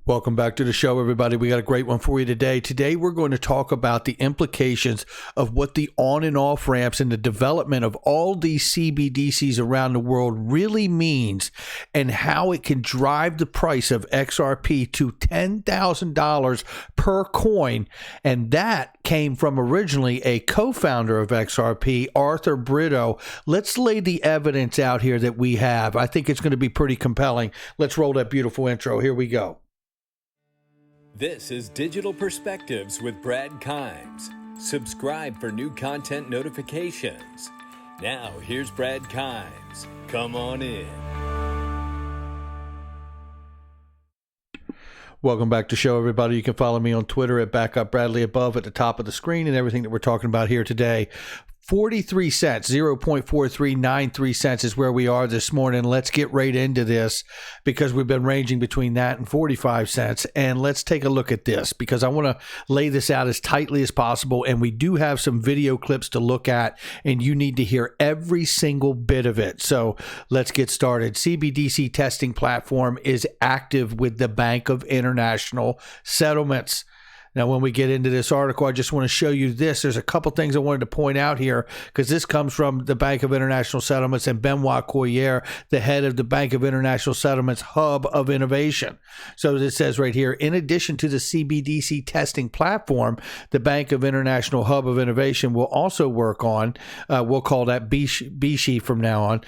Welcome back to the show, everybody. We got a great one for you today. Today, we're going to talk about the implications of what the on and off ramps and the development of all these CBDCs around the world really means and how it can drive the price of XRP to $10,000 per coin. And that came from originally a co-founder of XRP, Arthur Brito. Let's lay the evidence out here that we have. I think it's going to be pretty compelling. Let's roll that beautiful intro. Here we go. This is Digital Perspectives with Brad Kimes. Subscribe for new content notifications. Now, here's Brad Kimes. Come on in. Welcome back to the show, everybody. You can follow me on Twitter at BackupBradley above at the top of the screen, and everything that we're talking about here today. 43 cents, 0.4393 cents is where we are this morning. Let's get right into this because we've been ranging between that and 45 cents. And let's take a look at this because I want to lay this out as tightly as possible. And we do have some video clips to look at, and you need to hear every single bit of it. So let's get started. CBDC testing platform is active with the Bank of International Settlements. Now, when we get into this article, I just want to show you this. There's a couple things I wanted to point out here because this comes from the Bank of International Settlements and Benoit Coyer, the head of the Bank of International Settlements Hub of Innovation. So it says right here, in addition to the CBDC testing platform, the Bank of International Hub of Innovation will also work on, we'll call that BISHI from now on,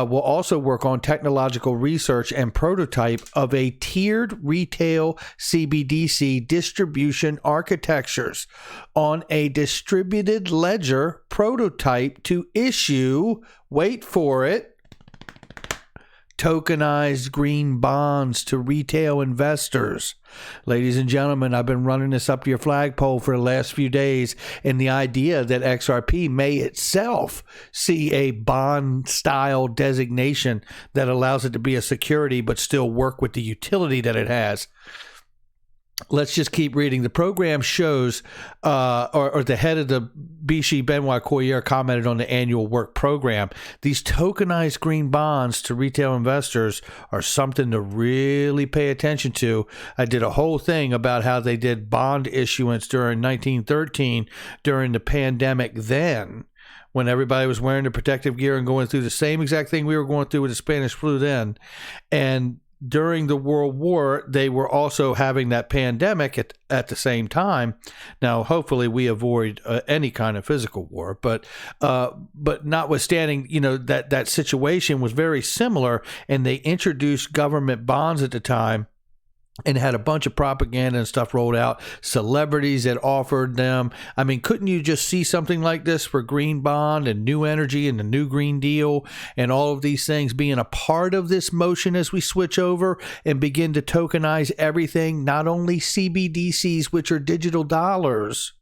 will also work on technological research and prototype of a tiered retail CBDC distribution architectures on a distributed ledger prototype to issue, wait for it, tokenized green bonds to retail investors. Ladies and gentlemen, I've been running this up to your flagpole for the last few days, and the idea that XRP may itself see a bond-style designation that allows it to be a security but still work with the utility that it has. Let's just keep reading. The program shows, or the head of the BISHI, Benoit Coyer, commented on the annual work program. These tokenized green bonds to retail investors are something to really pay attention to. I did a whole thing about how they did bond issuance during 1913 during the pandemic then, when everybody was wearing the protective gear and going through the same exact thing we were going through with the Spanish flu then. And during the World War, they were also having that pandemic at the same time. Now, hopefully, we avoid any kind of physical war, but notwithstanding, that situation was very similar, and they introduced government bonds at the time and had a bunch of propaganda and stuff rolled out, celebrities that offered them. I mean, couldn't you just see something like this for Green Bond and New Energy and the New Green Deal and all of these things being a part of this motion as we switch over and begin to tokenize everything, not only CBDCs, which are digital dollars,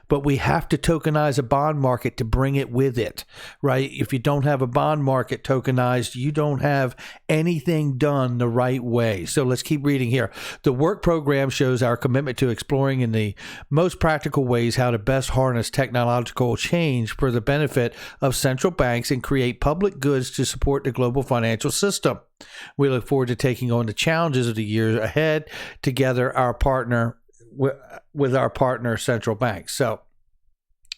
but we have to tokenize a bond market to bring it with it, right? If you don't have a bond market tokenized, you don't have anything done the right way. So let's keep reading here. The work program shows our commitment to exploring in the most practical ways how to best harness technological change for the benefit of central banks and create public goods to support the global financial system. We look forward to taking on the challenges of the years ahead together with our partner central banks. So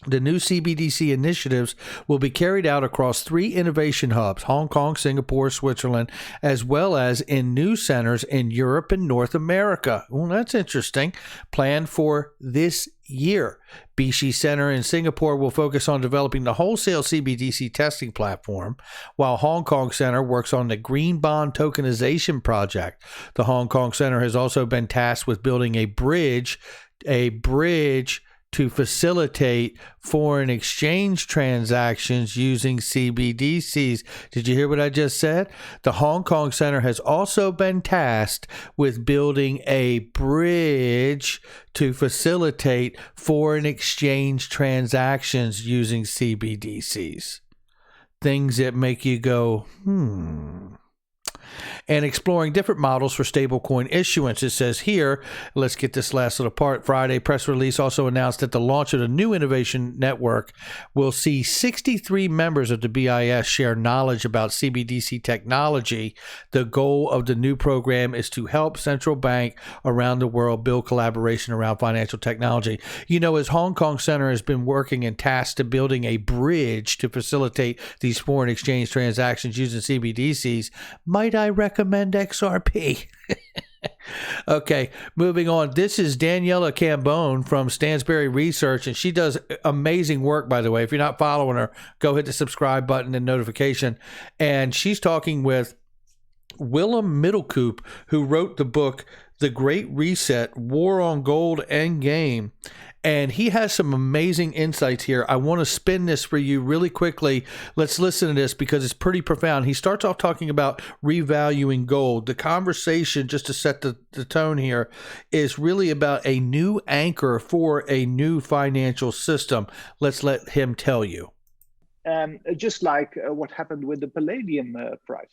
the new CBDC initiatives will be carried out across 3 innovation hubs, Hong Kong, Singapore, Switzerland, as well as in new centers in Europe and North America. Well, that's interesting. Planned for this year. BISHI Center in Singapore will focus on developing the wholesale CBDC testing platform, while Hong Kong Center works on the Green Bond Tokenization project. The Hong Kong Center has also been tasked with building a bridge to facilitate foreign exchange transactions using CBDCs. Did you hear what I just said? The Hong Kong Center has also been tasked with building a bridge to facilitate foreign exchange transactions using CBDCs. Things that make you go, and exploring different models for stablecoin issuance. It says here, let's get this last little part. Friday press release also announced that the launch of the new innovation network will see 63 members of the BIS share knowledge about CBDC technology. The goal of the new program is to help central bank around the world build collaboration around financial technology. You know, as Hong Kong Center has been working and tasked to building a bridge to facilitate these foreign exchange transactions using CBDCs, might I recommend XRP? Okay, moving on. This is Daniela Cambone from Stansberry Research, and she does amazing work, by the way. If you're not following her, go hit the subscribe button and notification. And she's talking with Willem Middelkoop, who wrote the book, The Great Reset, War on Gold Endgame. And he has some amazing insights here. I want to spin this for you really quickly. Let's listen to this because it's pretty profound. He starts off talking about revaluing gold. The conversation, just to set the tone here, is really about a new anchor for a new financial system. Let's let him tell you. Just like what happened with the palladium price.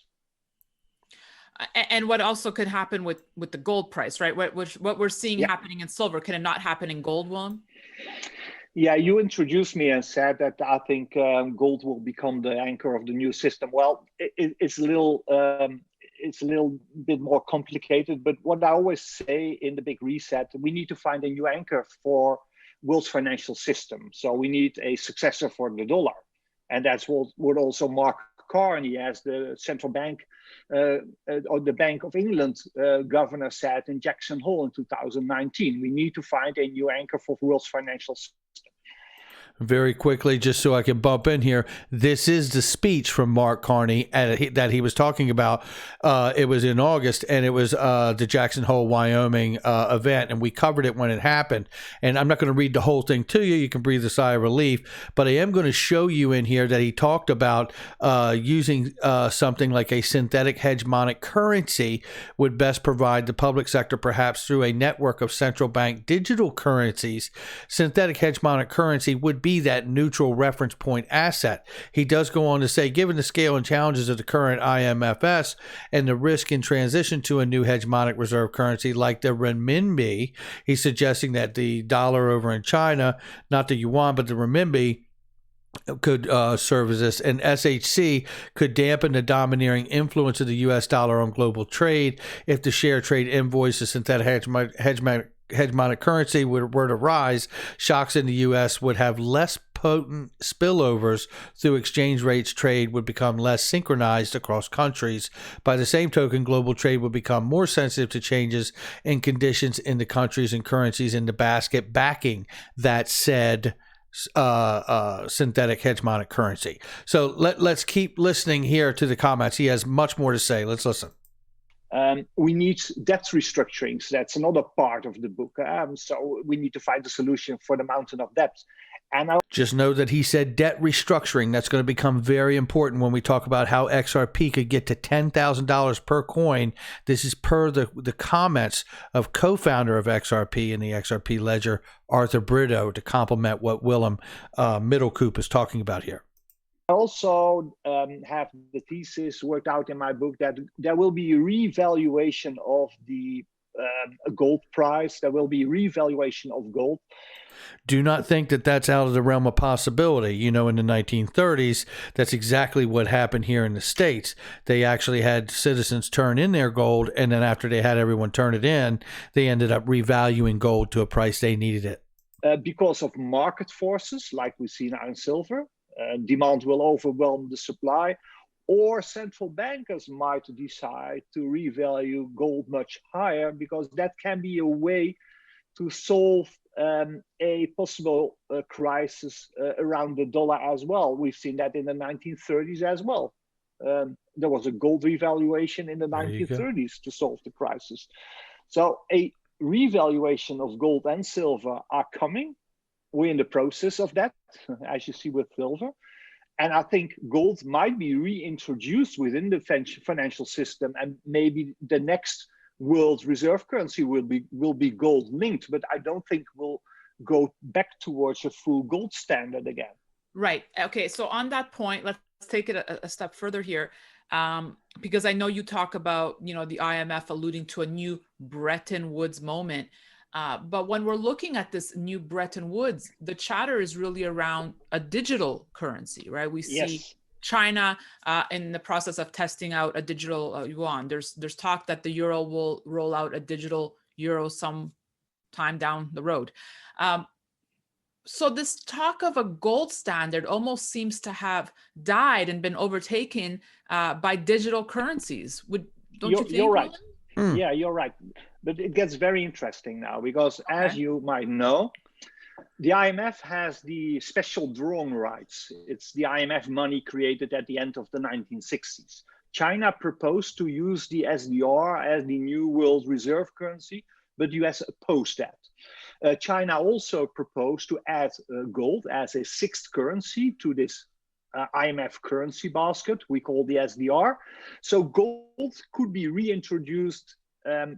And what also could happen with the gold price, right? What we're seeing happening in silver, can it not happen in gold, Willem? Yeah, you introduced me and said that I think gold will become the anchor of the new system. Well, it's a little bit more complicated, but what I always say in the big reset, we need to find a new anchor for world's financial system. So we need a successor for the dollar, and that's what also Mark Carney, as the central bank or the Bank of England governor, said in Jackson Hole in 2019. We need to find a new anchor for world's financial system. Very quickly, just so I can bump in here, this is the speech from Mark Carney that he was talking about. It was in August, and it was the Jackson Hole, Wyoming event, and we covered it when it happened. And I'm not going to read the whole thing to you. You can breathe a sigh of relief. But I am going to show you in here that he talked about using something like a synthetic hegemonic currency would best provide the public sector, perhaps through a network of central bank digital currencies. Synthetic hegemonic currency would be that neutral reference point asset. He does go on to say, given the scale and challenges of the current IMFS and the risk in transition to a new hegemonic reserve currency like the renminbi, he's suggesting that the dollar over in China, not the yuan, but the renminbi, could serve as this, and SHC could dampen the domineering influence of the U.S. dollar on global trade if the share trade invoice of synthetic hegemonic currency were to rise. Shocks in the U.S. would have less potent spillovers through exchange rates. Trade would become less synchronized across countries. By the same token, global trade would become more sensitive to changes in conditions in the countries and currencies in the basket backing that said synthetic hegemonic currency. So let's keep listening here to the comments. He has much more to say. Let's listen. We need debt restructuring. So that's another part of the book. So we need to find a solution for the mountain of debt. And just know that he said debt restructuring. That's going to become very important when we talk about how XRP could get to $10,000 per coin. This is per the comments of co-founder of XRP in the XRP ledger, Arthur Brito, to complement what Willem Middelkoop is talking about here. I also have the thesis worked out in my book that there will be a revaluation of the gold price. There will be revaluation of gold. Do not think that that's out of the realm of possibility. You know, in the 1930s, that's exactly what happened here in the States. They actually had citizens turn in their gold, and then after they had everyone turn it in, they ended up revaluing gold to a price they needed it. Because of market forces, like we see now in silver, demand will overwhelm the supply, or central bankers might decide to revalue gold much higher, because that can be a way to solve a possible crisis around the dollar as well. We've seen that in the 1930s as well. There was a gold revaluation in the 1930s to solve the crisis. So a revaluation of gold and silver are coming. We're in the process of that, as you see with silver. And I think gold might be reintroduced within the financial system, and maybe the next world reserve currency will be gold linked, but I don't think we'll go back towards a full gold standard again. Right. Okay. So on that point, let's take it a step further here. Because I know you talk about, you know, the IMF alluding to a new Bretton Woods moment. But when we're looking at this new Bretton Woods, the chatter is really around a digital currency, right? We see Yes. China in the process of testing out a digital yuan. There's talk that the euro will roll out a digital euro sometime down the road. So this talk of a gold standard almost seems to have died and been overtaken by digital currencies. Don't you think? You're right. Hmm. Yeah, you're right. But it gets very interesting now because, as you might know, the IMF has the special drawing rights. It's the IMF money created at the end of the 1960s. China proposed to use the SDR as the new world reserve currency, but the US opposed that. China also proposed to add gold as a sixth currency to this IMF currency basket we call the SDR. So gold could be reintroduced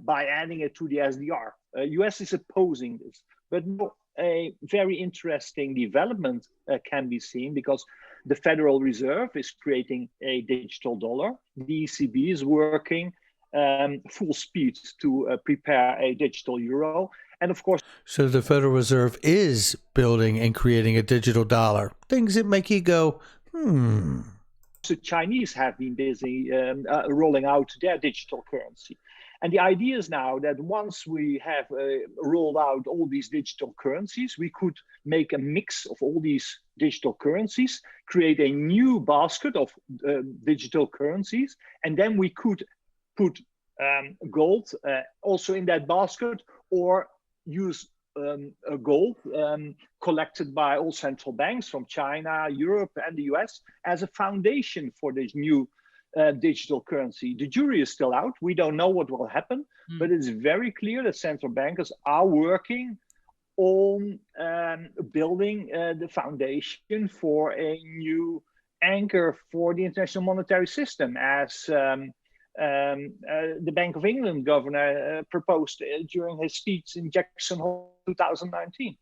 by adding it to the SDR. US is opposing this, but a very interesting development can be seen because the Federal Reserve is creating a digital dollar. The ECB is working full speed to prepare a digital euro. And of course, so the Federal Reserve is building and creating a digital dollar. Things that make you go, the Chinese have been busy rolling out their digital currency. And the idea is now that once we have rolled out all these digital currencies, we could make a mix of all these digital currencies, create a new basket of digital currencies, and then we could put gold also in that basket, or use gold collected by all central banks from China, Europe, and the US as a foundation for this new digital currency. The jury is still out. We don't know what will happen, but it's very clear that central bankers are working on building the foundation for a new anchor for the international monetary system, as the Bank of England governor proposed during his speech in Jackson Hole 2019.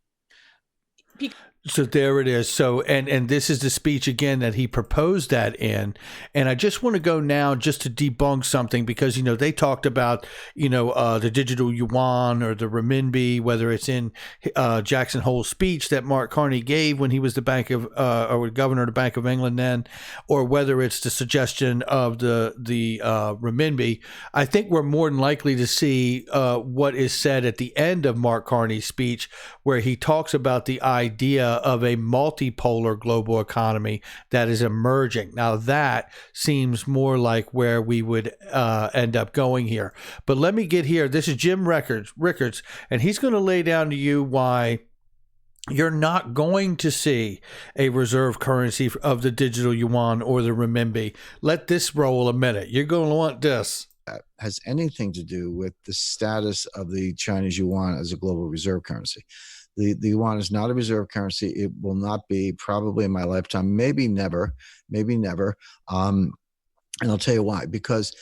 So there it is. So, and this is the speech again that he proposed that in. And I just want to go now just to debunk something because, you know, they talked about, you know, the digital yuan or the renminbi, whether it's in Jackson Hole's speech that Mark Carney gave when he was the or governor of the Bank of England then, or whether it's the suggestion of the renminbi. I think we're more than likely to see what is said at the end of Mark Carney's speech, where he talks about the idea of a multipolar global economy that is emerging. Now that seems more like where we would end up going here. But let me get here. This is Jim Rickards, and he's going to lay down to you why you're not going to see a reserve currency of the digital yuan or the renminbi. Let this roll a minute. You're going to want this. Has anything to do with the status of the Chinese yuan as a global reserve currency. The yuan is not a reserve currency. It will not be, probably in my lifetime, maybe never. And I'll tell you why. Because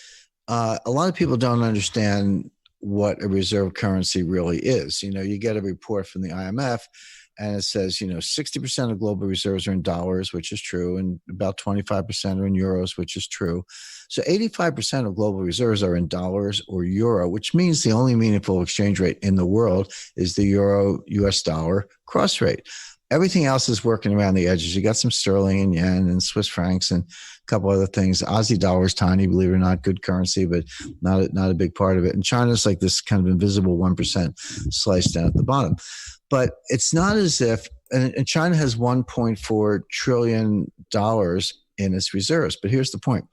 a lot of people don't understand what a reserve currency really is. You know, you get a report from the IMF and it says, you know, 60% of global reserves are in dollars, which is true, and about 25% are in euros, which is true. So 85% of global reserves are in dollars or euro, which means the only meaningful exchange rate in the world is the euro-US dollar cross rate. Everything else is working around the edges. You got some sterling and yen and Swiss francs and a couple other things. Aussie dollar is tiny, believe it or not, good currency, but not a big part of it. And China's like this kind of invisible 1% sliced down at the bottom. But it's not as if, and China has $1.4 trillion in its reserves. But here's the point.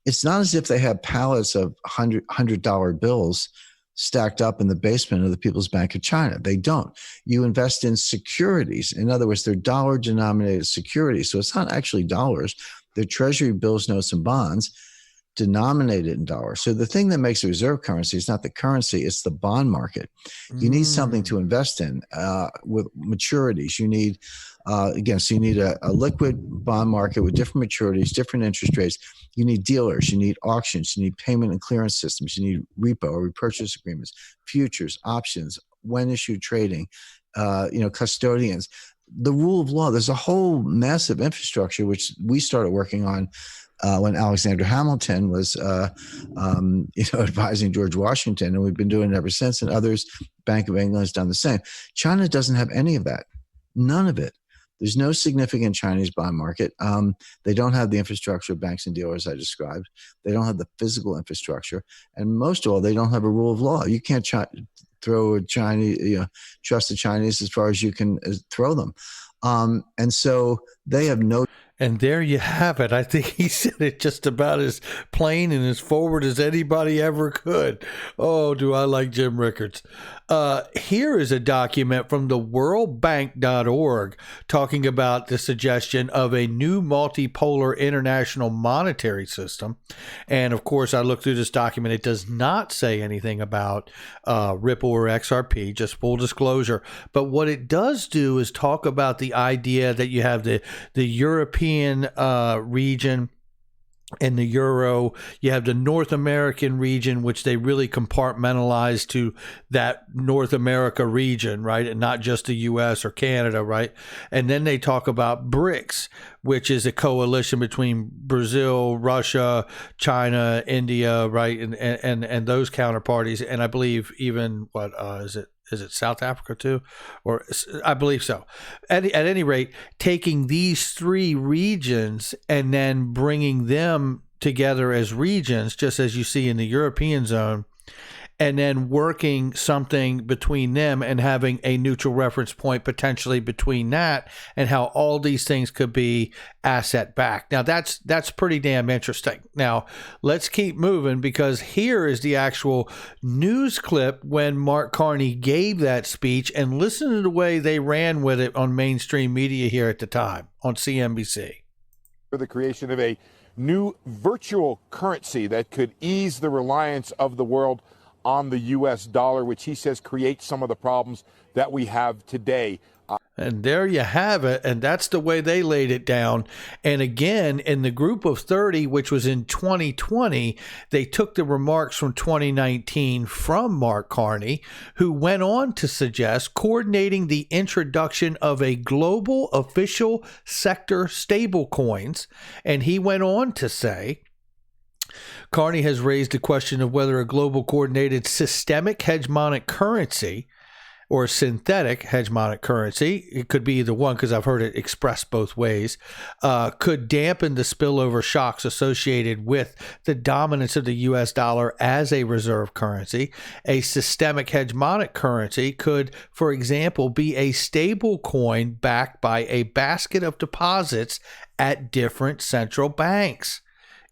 It's not as if they have pallets of $100 bills stacked up in the basement of the People's Bank of China. They don't. You invest in securities. In other words, they're dollar-denominated securities. So it's not actually dollars. They're treasury bills, notes, and bonds denominated in dollars. So the thing that makes a reserve currency is not the currency, it's the bond market. You need something to invest in with maturities. You need, so you need a liquid bond market with different maturities, different interest rates. You need dealers, you need auctions, you need payment and clearance systems, you need repo or repurchase agreements, futures, options, when issued trading, custodians. The rule of law, there's a whole massive infrastructure, which we started working on when Alexander Hamilton was, advising George Washington, and we've been doing it ever since. And others, Bank of England has done the same. China doesn't have any of that, none of it. There's no significant Chinese bond market. They don't have the infrastructure of banks and dealers I described. They don't have the physical infrastructure, and most of all, they don't have a rule of law. You can't throw a Chinese, trust the Chinese as far as you can throw them, and so they have no. And there you have it. I think he said it just about as plain and as forward as anybody ever could. Oh, do I like Jim Rickards. Here is a document from the worldbank.org talking about the suggestion of a new multipolar international monetary system. And of course, I looked through this document. It does not say anything about Ripple or XRP, just full disclosure. But what it does do is talk about the idea that you have the European region and the euro. You have the North American region, which they really compartmentalize to that North America region, right? And not just the US or Canada, right? And then they talk about BRICS, which is a coalition between Brazil, Russia, China, India, right? And those counterparties. And I believe even is it South Africa too? Or I believe so. At any rate, taking these three regions and then bringing them together as regions, just as you see in the European zone, and then working something between them and having a neutral reference point potentially between that, and how all these things could be asset backed. Now that's pretty damn interesting. Now let's keep moving, because here is the actual news clip when Mark Carney gave that speech, and listen to the way they ran with it on mainstream media here at the time on CNBC. For the creation of a new virtual currency that could ease the reliance of the world on the U.S. dollar, which he says creates some of the problems that we have today. And there you have it. And that's the way they laid it down. And again, in the group of 30, which was in 2020, they took the remarks from 2019 from Mark Carney, who went on to suggest coordinating the introduction of a global official sector stablecoins. And he went on to say, Carney has raised the question of whether a global coordinated systemic hegemonic currency or synthetic hegemonic currency, it could be either one because I've heard it expressed both ways, could dampen the spillover shocks associated with the dominance of the U.S. dollar as a reserve currency. A systemic hegemonic currency could, for example, be a stable coin backed by a basket of deposits at different central banks.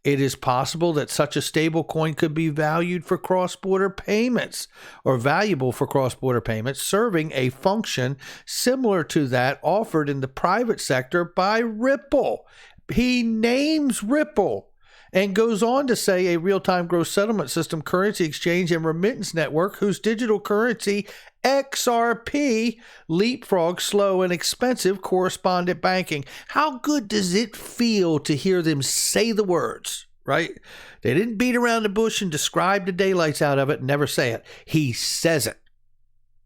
It is possible that such a stable coin could be valued for cross-border payments or valuable for cross-border payments, serving a function similar to that offered in the private sector by Ripple. He names Ripple and goes on to say a real-time gross settlement system, currency exchange, and remittance network whose digital currency XRP leapfrog slow and expensive correspondent banking. How good does it feel to hear them say the words, right? They didn't beat around the bush and describe the daylights out of it and never say it. He says it.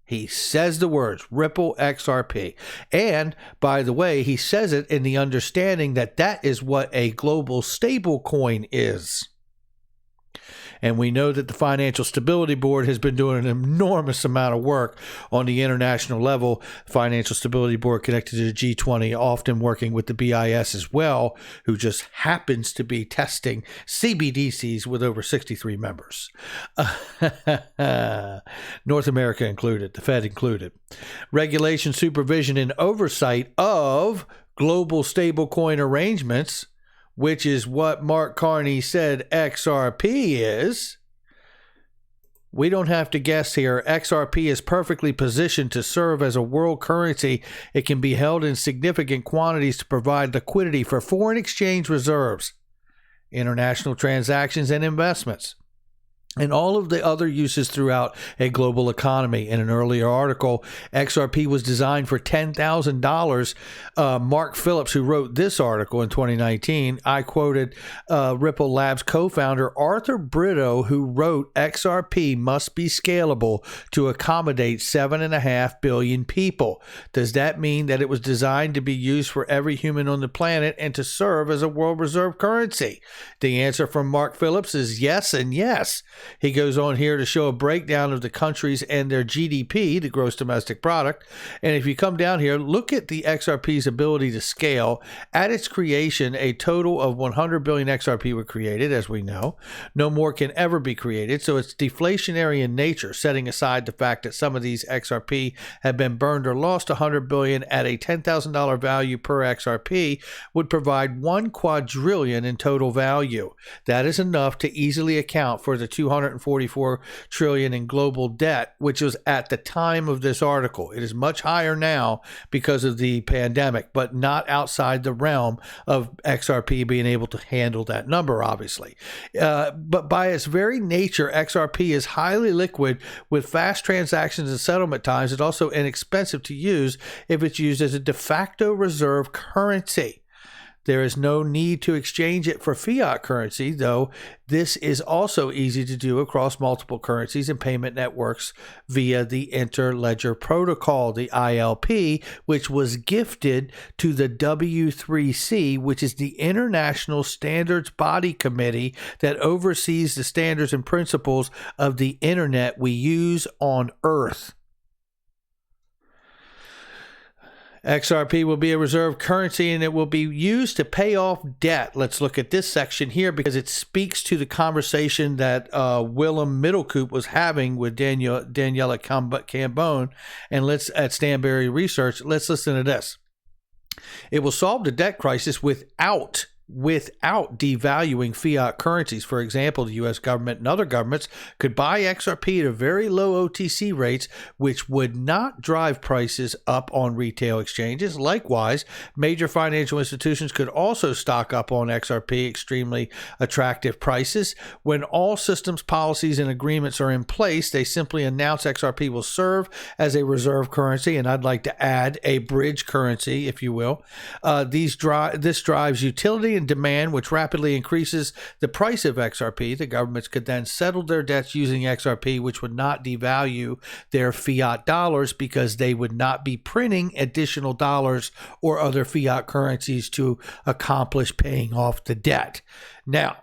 He says the words, Ripple XRP. And by the way, he says it in the understanding that that is what a global stable coin is. And we know that the Financial Stability Board has been doing an enormous amount of work on the international level. Financial Stability Board connected to the G20, often working with the BIS as well, who just happens to be testing CBDCs with over 63 members. North America included, the Fed included. Regulation, supervision, and oversight of global stablecoin arrangements, which is what Mark Carney said XRP is. We don't have to guess here. XRP is perfectly positioned to serve as a world currency. It can be held in significant quantities to provide liquidity for foreign exchange reserves, international transactions, and investments. and all of the other uses throughout a global economy. In an earlier article, XRP was designed for $10,000. Mark Phillips, who wrote this article in 2019, I quoted Ripple Labs co-founder Arthur Brito, who wrote, XRP must be scalable to accommodate 7.5 billion people. Does that mean that it was designed to be used for every human on the planet and to serve as a world reserve currency? The answer from Mark Phillips is yes and yes. He goes on here to show a breakdown of the countries and their GDP, the gross domestic product. And if you come down here, look at the XRP's ability to scale. At its creation, a total of 100 billion XRP were created, as we know. No more can ever be created, so it's deflationary in nature, setting aside the fact that some of these XRP have been burned or lost. 100 billion at a $10,000 value per XRP would provide 1 quadrillion in total value. That is enough to easily account for the 244 trillion in global debt, which was at the time of this article. It is much higher now because of the pandemic, but not outside the realm of XRP being able to handle that number, obviously. But by its very nature, XRP is highly liquid with fast transactions and settlement times. It's also inexpensive to use if it's used as a de facto reserve currency. There is no need to exchange it for fiat currency, though this is also easy to do across multiple currencies and payment networks via the Interledger Protocol, the ILP, which was gifted to the W3C, which is the International Standards Body Committee that oversees the standards and principles of the internet we use on Earth. XRP will be a reserve currency and it will be used to pay off debt. Let's look at this section here because it speaks to the conversation that Willem Middelkoop was having with Daniela Cambone and at Stanberry Research. Let's listen to this. It will solve the debt crisis without devaluing fiat currencies. For example, the U.S. government and other governments could buy XRP at a very low OTC rates, which would not drive prices up on retail exchanges. Likewise, major financial institutions could also stock up on XRP extremely attractive prices. When all systems, policies, and agreements are in place, they simply announce XRP will serve as a reserve currency, and I'd like to add a bridge currency, if you will. This drives utility and demand, which rapidly increases the price of XRP. The governments could then settle their debts using XRP, which would not devalue their fiat dollars because they would not be printing additional dollars or other fiat currencies to accomplish paying off the debt. Now,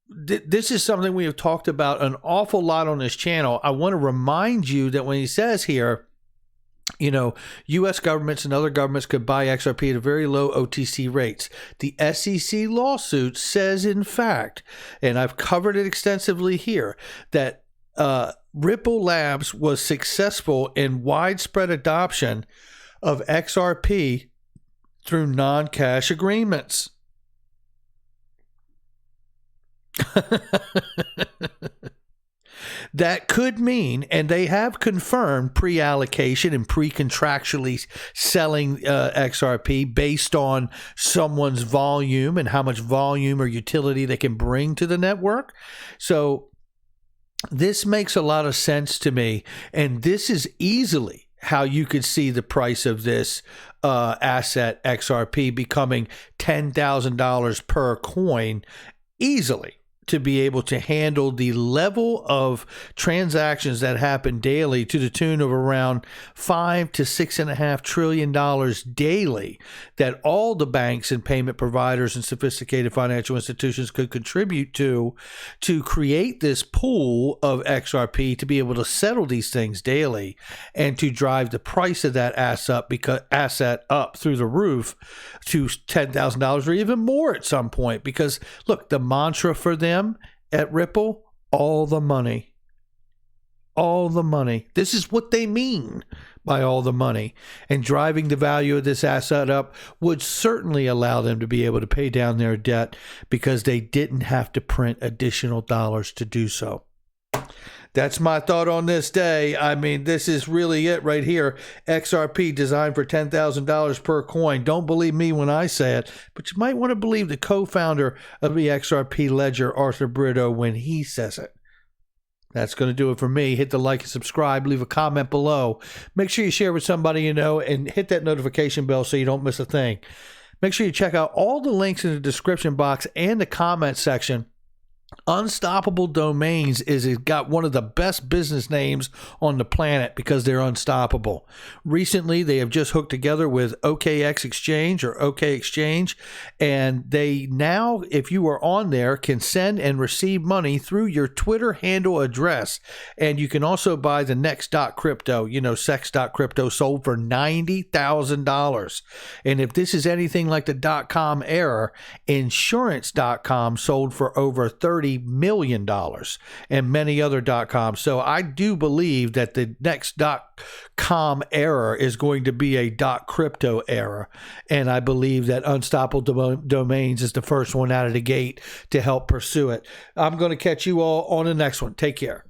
this is something we have talked about an awful lot on this channel. I want to remind you that when he says here, U.S. governments and other governments could buy XRP at a very low OTC rates. The SEC lawsuit says, in fact, and I've covered it extensively here, that Ripple Labs was successful in widespread adoption of XRP through non-cash agreements. That could mean, and they have confirmed pre-allocation and pre-contractually selling XRP based on someone's volume and how much volume or utility they can bring to the network. So this makes a lot of sense to me, and this is easily how you could see the price of this asset XRP becoming $10,000 per coin easily, to be able to handle the level of transactions that happen daily to the tune of around $5 to $6.5 trillion daily that all the banks and payment providers and sophisticated financial institutions could contribute to create this pool of XRP to be able to settle these things daily and to drive the price of that asset up through the roof to $10,000 or even more at some point. Because look, the mantra for them at Ripple, all the money. All the money. This is what they mean by all the money. And driving the value of this asset up would certainly allow them to be able to pay down their debt because they didn't have to print additional dollars to do so. That's my thought on this day. I mean, this is really it right here. XRP designed for $10,000 per coin. Don't believe me when I say it, but you might want to believe the co-founder of the XRP ledger, Arthur Brito, when he says it. That's going to do it for me. Hit the like and subscribe. Leave a comment below. Make sure you share with somebody you know and hit that notification bell so you don't miss a thing. Make sure you check out all the links in the description box and the comment section. Unstoppable Domains is got one of the best business names on the planet because they're unstoppable. Recently, they have just hooked together with OKX Exchange or OK Exchange, and they now, if you are on there, can send and receive money through your Twitter handle address. And you can also buy the next.crypto, sex.crypto, sold for $90,000. And if this is anything like the .com era, insurance.com sold for over $30 million and many other .coms. So I do believe that the next .com era is going to be a .crypto era. And I believe that Unstoppable Domains is the first one out of the gate to help pursue it. I'm going to catch you all on the next one. Take care.